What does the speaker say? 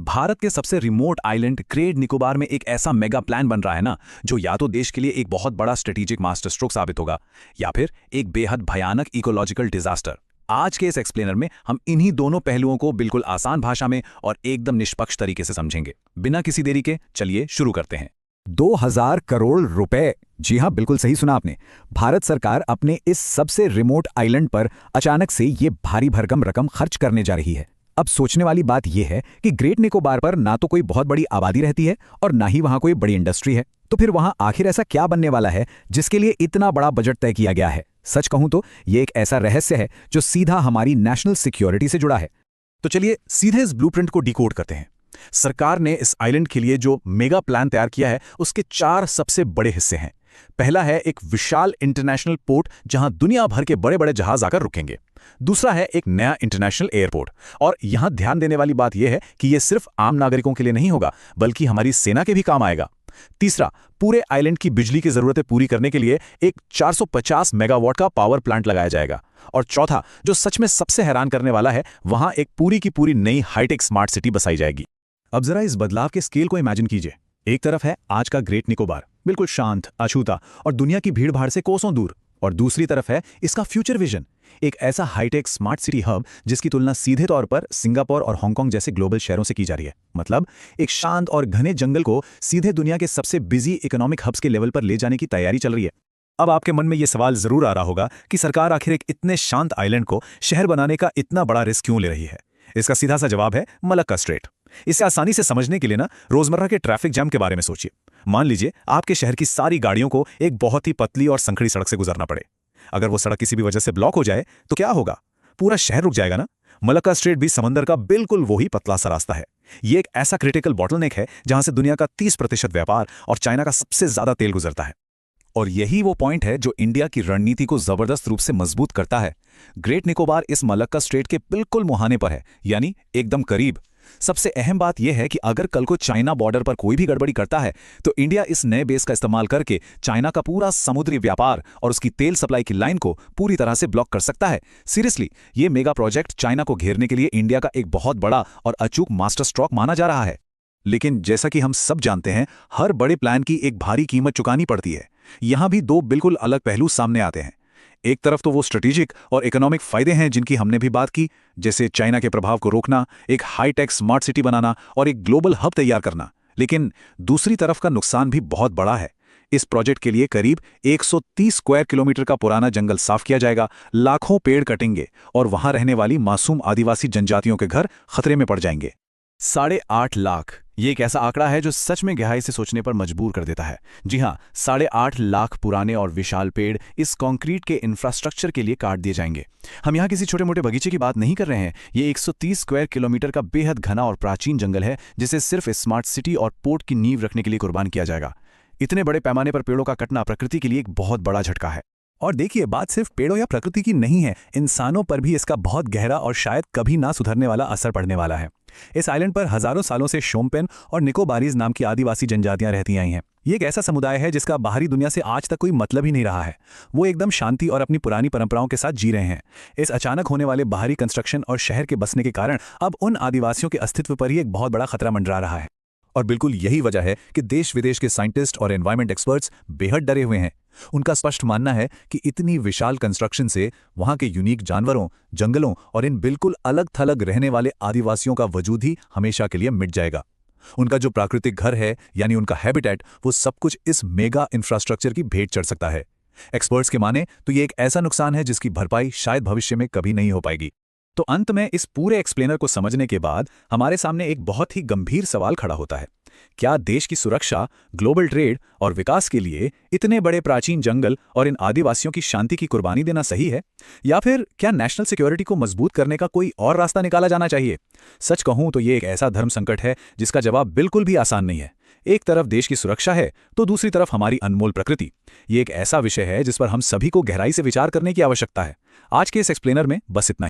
भारत के सबसे remote island great Nicobar में एक ऐसा मेगा प्लान बन रहा है ना, जो या तो देश के लिए एक बहुत बड़ा स्ट्रेटेजिक मास्टर स्ट्रोक साबित होगा या फिर एक बेहद भयानक इकोलॉजिकल डिजास्टर। आज के इस एक्सप्लेनर में हम इन्हीं दोनों पहलुओं को बिल्कुल आसान भाषा में और एकदम निष्पक्ष तरीके से समझेंगे। बिना किसी देरी के चलिए शुरू करते हैं। 2000 करोड़ रुपए। जी हां, बिल्कुल सही सुना आपने। भारत सरकार अपने इस सबसे रिमोट आइलैंड पर अचानक से ये भारी भरकम रकम खर्च करने जा रही है। अब सोचने वाली बात यह है कि ग्रेट निकोबार पर ना तो कोई बहुत बड़ी आबादी रहती है और ना ही वहां कोई बड़ी इंडस्ट्री है। तो फिर वहां आखिर ऐसा क्या बनने वाला है जिसके लिए इतना बड़ा बजट तय किया गया है? सच कहूं तो ये एक ऐसा रहस्य है जो सीधा हमारी नेशनल सिक्योरिटी से जुड़ा है। तो चलिए सीधे इस ब्लूप्रिंट को डिकोड करते हैं। सरकार ने इस आइलैंड के लिए जो मेगा प्लान तैयार किया है उसके 4 सबसे बड़े हिस्से हैं। पहला है एक विशाल इंटरनेशनल पोर्ट जहां दुनिया भर के बड़े बड़े जहाज आकर रुकेंगे। दूसरा है एक नया इंटरनेशनल एयरपोर्ट, और यहां ध्यान देने वाली बात यह है कि यह सिर्फ आम नागरिकों के लिए नहीं होगा बल्कि हमारी सेना के भी काम आएगा। तीसरा, पूरे आइलैंड की बिजली की जरूरतें पूरी करने के लिए एक 450 मेगावाट का पावर प्लांट लगाया जाएगा। और चौथा, जो सच में सबसे हैरान करने वाला है, वहां एक पूरी की पूरी नई हाईटेक स्मार्ट सिटी बसाई जाएगी। अब जरा इस बदलाव के स्केल को इमेजिन कीजिए। एक तरफ है आज का ग्रेट निकोबार, बिल्कुल शांत, अछूता और दुनिया की भीड़-भाड़ से कोसों दूर। और दूसरी तरफ है इसका फ्यूचर विजन, एक ऐसा हाईटेक स्मार्ट सिटी हब जिसकी तुलना सीधे तौर पर सिंगापुर और हांगकांग जैसे ग्लोबल शहरों से की जा रही है। मतलब एक शांत और घने जंगल को सीधे दुनिया के सबसे बिजी इकोनॉमिक हब्स के लेवल पर ले जाने की तैयारी चल रही है। अब आपके मन में यह सवाल जरूर आ रहा होगा कि सरकार आखिर एक इतने शांत आइलैंड को शहर बनाने का इतना बड़ा रिस्क क्यों ले रही है? इसका सीधा सा जवाब है मलक्का स्ट्रेट। इसे आसानी से समझने के लिए ना रोजमर्रा के ट्रैफिक जाम के बारे में सोचिए। मान लीजिए आपके शहर की सारी गाड़ियों को एक बहुत ही पतली और संकड़ी सड़क से गुजरना पड़े। अगर वो सड़क किसी भी वजह से ब्लॉक हो जाए तो क्या होगा? पूरा शहर रुक जाएगा ना। मलक्का स्ट्रेट भी समंदर का बिल्कुल वही पतला सा रास्ता है। ये एक ऐसा क्रिटिकल बॉटलनेक है जहां से दुनिया का 30% व्यापार और चाइना का सबसे ज्यादा तेल गुजरता है। और यही वो पॉइंट है जो इंडिया की रणनीति को जबरदस्त रूप से मजबूत करता है। ग्रेट निकोबार इस मलक्का स्ट्रेट के बिल्कुल मुहाने पर है, यानी एकदम करीब। सबसे अहम बात यह है कि अगर कल को चाइना बॉर्डर पर कोई भी गड़बड़ी करता है तो इंडिया इस नए बेस का इस्तेमाल करके चाइना का पूरा समुद्री व्यापार और उसकी तेल सप्लाई की लाइन को पूरी तरह से ब्लॉक कर सकता है। सीरियसली, ये मेगा प्रोजेक्ट चाइना को घेरने के लिए इंडिया का एक बहुत बड़ा और अचूक मास्टर स्ट्रोक माना जा रहा है। लेकिन जैसा कि हम सब जानते हैं, हर बड़े प्लान की एक भारी कीमत चुकानी पड़ती है। यहां भी 2 बिल्कुल अलग पहलू सामने आते हैं। एक तरफ तो वो स्ट्रेटेजिक और इकोनॉमिक फायदे हैं जिनकी हमने भी बात की, जैसे चाइना के प्रभाव को रोकना, एक हाईटेक स्मार्ट सिटी बनाना और एक ग्लोबल हब तैयार करना। लेकिन दूसरी तरफ का नुकसान भी बहुत बड़ा है। इस प्रोजेक्ट के लिए करीब 130 स्क्वायर किलोमीटर का पुराना जंगल साफ किया जाएगा, लाखों पेड़ कटेंगे और वहां रहने वाली मासूम आदिवासी जनजातियों के घर खतरे में पड़ जाएंगे। 8.5 लाख, ये एक ऐसा आंकड़ा है जो सच में गहराई से सोचने पर मजबूर कर देता है। जी हां, 8.5 लाख पुराने और विशाल पेड़ इस कंक्रीट के इंफ्रास्ट्रक्चर के लिए काट दिए जाएंगे। हम यहां किसी छोटे मोटे बगीचे की बात नहीं कर रहे हैं। ये 130 स्क्वायर किलोमीटर का बेहद घना और प्राचीन जंगल है जिसे सिर्फ स्मार्ट सिटी और पोर्ट की नींव रखने के लिए कुर्बान किया जाएगा। इतने बड़े पैमाने पर पेड़ों का कटना प्रकृति के लिए एक बहुत बड़ा झटका है। और देखिए, बात सिर्फ पेड़ों या प्रकृति की नहीं है, इंसानों पर भी इसका बहुत गहरा और शायद कभी ना सुधरने वाला असर पड़ने वाला है। इस आइलैंड पर हजारों सालों से शोम्पेन और निकोबारीज नाम की आदिवासी जनजातियां रहती आई हैं। ये एक ऐसा समुदाय है जिसका बाहरी दुनिया से आज तक कोई मतलब ही नहीं रहा है। वो एकदम शांति और अपनी पुरानी परंपराओं के साथ जी रहे हैं। इस अचानक होने वाले बाहरी कंस्ट्रक्शन और शहर के बसने के कारण अब उन आदिवासियों के अस्तित्व पर ही एक बहुत बड़ा खतरा मंडरा रहा है। और बिल्कुल यही वजह है कि देश विदेश के साइंटिस्ट और एनवायरमेंट एक्सपर्ट्स बेहद डरे हुए हैं। उनका स्पष्ट मानना है कि इतनी विशाल कंस्ट्रक्शन से वहां के यूनिक जानवरों, जंगलों और इन बिल्कुल अलग थलग रहने वाले आदिवासियों का वजूद ही हमेशा के लिए मिट जाएगा। उनका जो प्राकृतिक घर है, यानी उनका हैबिटेट, वो सब कुछ इस मेगा इंफ्रास्ट्रक्चर की भेंट चढ़ सकता है। एक्सपर्ट्स के माने तो ये एक ऐसा नुकसान है जिसकी भरपाई शायद भविष्य में कभी नहीं हो पाएगी। तो अंत में इस पूरे एक्सप्लेनर को समझने के बाद हमारे सामने एक बहुत ही गंभीर सवाल खड़ा होता है। क्या देश की सुरक्षा, ग्लोबल ट्रेड और विकास के लिए इतने बड़े प्राचीन जंगल और इन आदिवासियों की शांति की कुर्बानी देना सही है, या फिर क्या नेशनल सिक्योरिटी को मजबूत करने का कोई और रास्ता निकाला जाना चाहिए? सच कहूं तो ये एक ऐसा धर्म संकट है जिसका जवाब बिल्कुल भी आसान नहीं है। एक तरफ देश की सुरक्षा है तो दूसरी तरफ हमारी अनमोल प्रकृति। ये एक ऐसा विषय है जिस पर हम सभी को गहराई से विचार करने की आवश्यकता है। आज के इस एक्सप्लेनर में बस इतना ही।